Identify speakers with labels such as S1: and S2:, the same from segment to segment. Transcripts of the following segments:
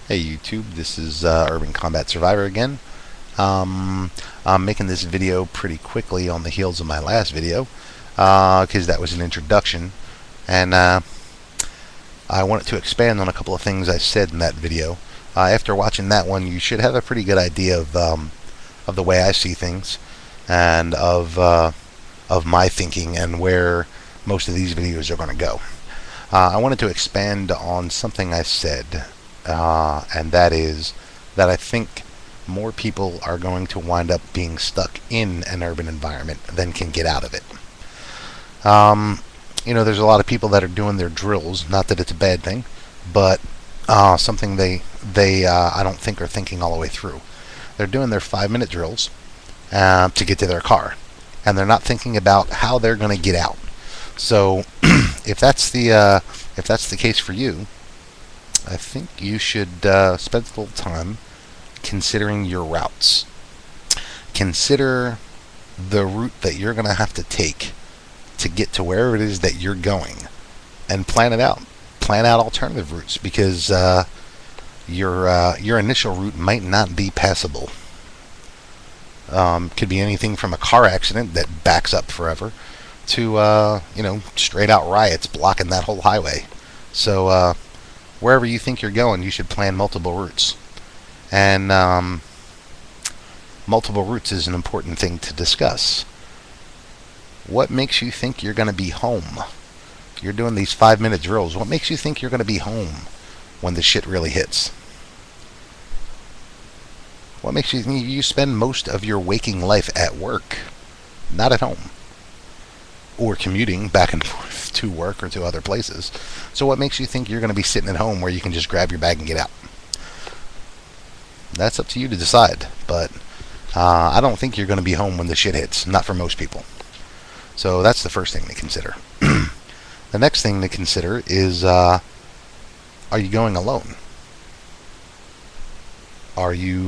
S1: Hey YouTube, this is Urban Combat Survivor again. I'm making this video pretty quickly on the heels of my last video because that was an introduction, and I wanted to expand on a couple of things I said in that video. After watching that one, you should have a pretty good idea of the way I see things and of my thinking and where most of these videos are going to go. I wanted to expand on something I said, and that is that I think more people are going to wind up being stuck in an urban environment than can get out of it. There's a lot of people that are doing their drills. Not that it's a bad thing, but something they I don't think are thinking all the way through. They're doing their 5-minute drills to get to their car, and they're not thinking about how they're going to get out. So, if that's the case for you, I think you should spend a little time considering your routes. Consider the route that you're going to have to take to get to wherever it is that you're going, and plan it out. Plan out alternative routes, because your initial route might not be passable. Could be anything from a car accident that backs up forever to straight out riots blocking that whole highway. So wherever you think you're going, you should plan multiple routes. And multiple routes is an important thing to discuss. What makes you think you're going to be home? You're doing these 5-minute drills. What makes you think you're going to be home when the shit really hits? What makes you think you spend most of your waking life at work, not at home, or commuting back and forth to work or to other places? So what makes you think you're going to be sitting at home where you can just grab your bag and get out? That's up to you to decide, but I don't think you're going to be home when the shit hits, not for most people. So that's the first thing to consider. The next thing to consider is, are you going alone? Are you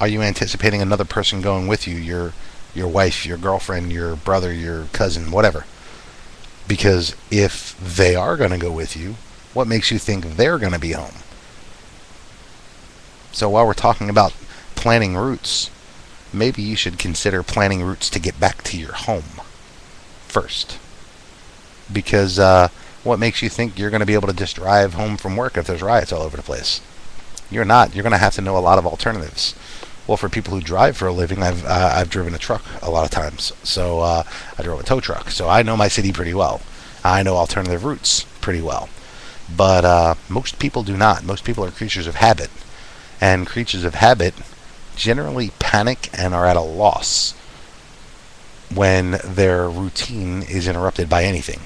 S1: anticipating another person going with you? Your wife, your girlfriend, your brother, your cousin, whatever. Because if they are going to go with you, what makes you think they're going to be home? So while we're talking about planning routes, maybe you should consider planning routes to get back to your home first. Because what makes you think you're going to be able to just drive home from work if there's riots all over the place? You're not. You're going to have to know a lot of alternatives. Well, for people who drive for a living, I've driven a truck a lot of times. So I drove a tow truck, so I know my city pretty well. I know alternative routes pretty well. But most people do not. Most people are creatures of habit, and creatures of habit generally panic and are at a loss when their routine is interrupted by anything.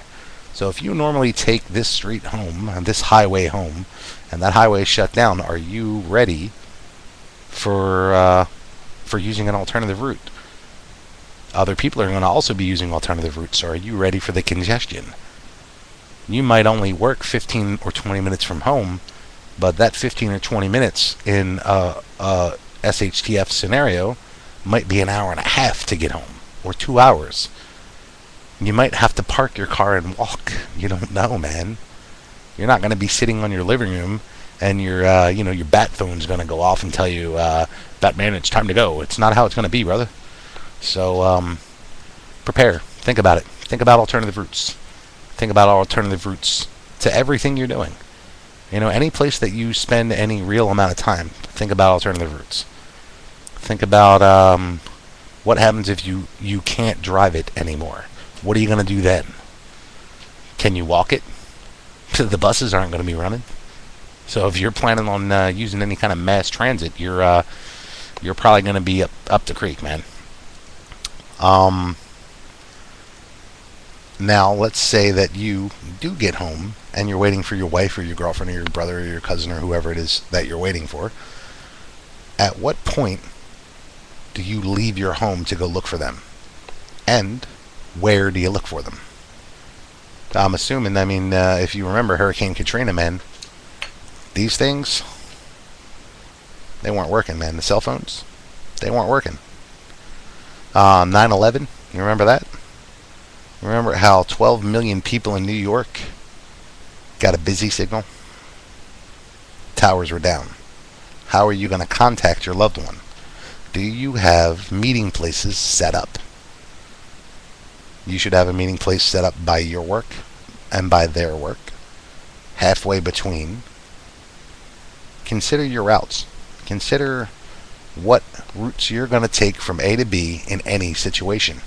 S1: So if you normally take this street home, this highway home, and that highway is shut down, are you ready for using an alternative route? Other people are going to also be using alternative routes. So are you ready for the congestion? You might only work 15 or 20 minutes from home, but that 15 or 20 minutes in a SHTF scenario might be an hour and a half to get home, or 2 hours. You might have to park your car and walk. You don't know, man. You're not going to be sitting on your living room and your bat phone's going to go off and tell you, Batman, it's time to go. It's not how it's going to be, brother. So prepare. Think about it. Think about alternative routes. Think about alternative routes to everything you're doing. Any place that you spend any real amount of time, think about alternative routes. Think about what happens if you can't drive it anymore. What are you going to do then? Can you walk it? The buses aren't going to be running. So if you're planning on using any kind of mass transit, you're probably going to be up the creek, man. Now, let's say that you do get home and you're waiting for your wife or your girlfriend or your brother or your cousin or whoever it is that you're waiting for. At what point do you leave your home to go look for them? And where do you look for them? I'm assuming, if you remember Hurricane Katrina, man, these things, they weren't working, man. The cell phones, they weren't working. 9/11, you remember that? Remember how 12 million people in New York got a busy signal? towers were down? How are you going to contact your loved one? Do you have meeting places set up? You should have a meeting place set up by your work and by their work, halfway between. Consider your routes. Consider what routes you're going to take from A to B in any situation.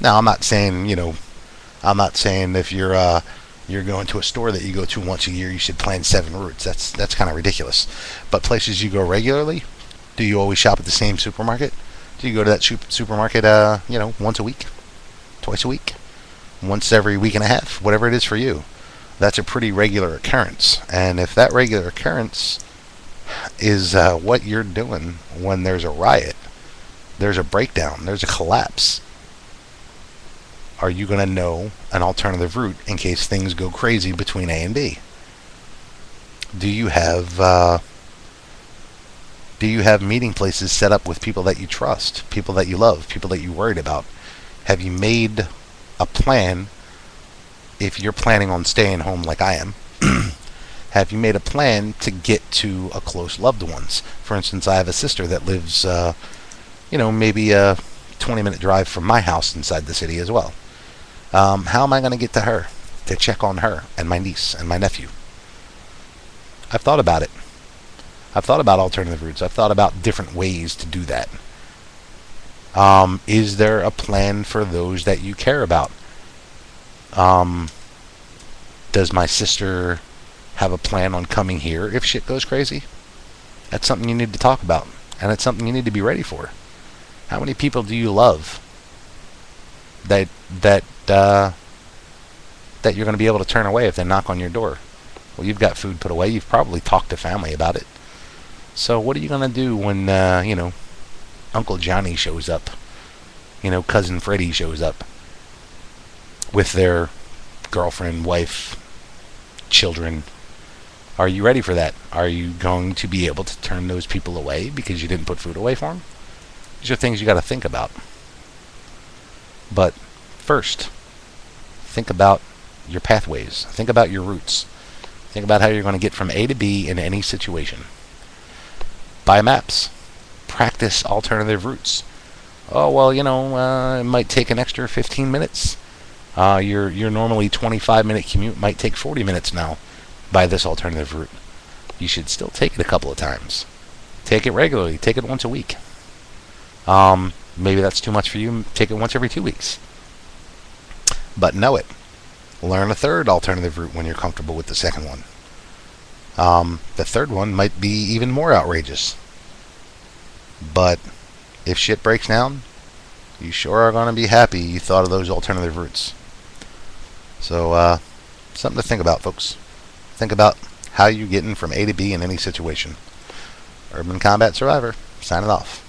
S1: Now, I'm not saying, if you're going to a store that you go to once a year, you should plan 7 routes. That's kind of ridiculous. But places you go regularly, do you always shop at the same supermarket? Do you go to that supermarket, once a week, twice a week, once every week and a half, whatever it is for you? That's a pretty regular occurrence. And if that regular occurrence is what you're doing when there's a riot, there's a breakdown, there's a collapse, are you going to know an alternative route in case things go crazy between A and B? Do you have meeting places set up with people that you trust, people that you love, people that you're worried about? Have you made a plan? If you're planning on staying home like I am, have you made a plan to get to a close loved ones? For instance, I have a sister that lives, maybe a 20-minute drive from my house inside the city as well. How am I going to get to her to check on her and my niece and my nephew? I've thought about it. I've thought about alternative routes. I've thought about different ways to do that. Is there a plan for those that you care about? Does my sister have a plan on coming here if shit goes crazy? That's something you need to talk about, and it's something you need to be ready for. How many people do you love that you're going to be able to turn away if they knock on your door? Well, you've got food put away. You've probably talked to family about it. So what are you going to do when Uncle Johnny shows up? Cousin Freddie shows up with their girlfriend, wife, children. Are you ready for that? Are you going to be able to turn those people away because you didn't put food away for them? These are things you got to think about. But first, think about your pathways. Think about your routes. Think about how you're going to get from A to B in any situation. Buy maps. Practice alternative routes. Oh, well, it might take an extra 15 minutes. Your normally 25-minute commute might take 40 minutes now by this alternative route. You should still take it a couple of times. Take it regularly. Take it once a week. Maybe that's too much for you. Take it once every 2 weeks. But know it. Learn a third alternative route when you're comfortable with the second one. The third one might be even more outrageous. But if shit breaks down, you sure are going to be happy you thought of those alternative routes. So, something to think about, folks. Think about how you're getting from A to B in any situation. Urban Combat Survivor, signing off.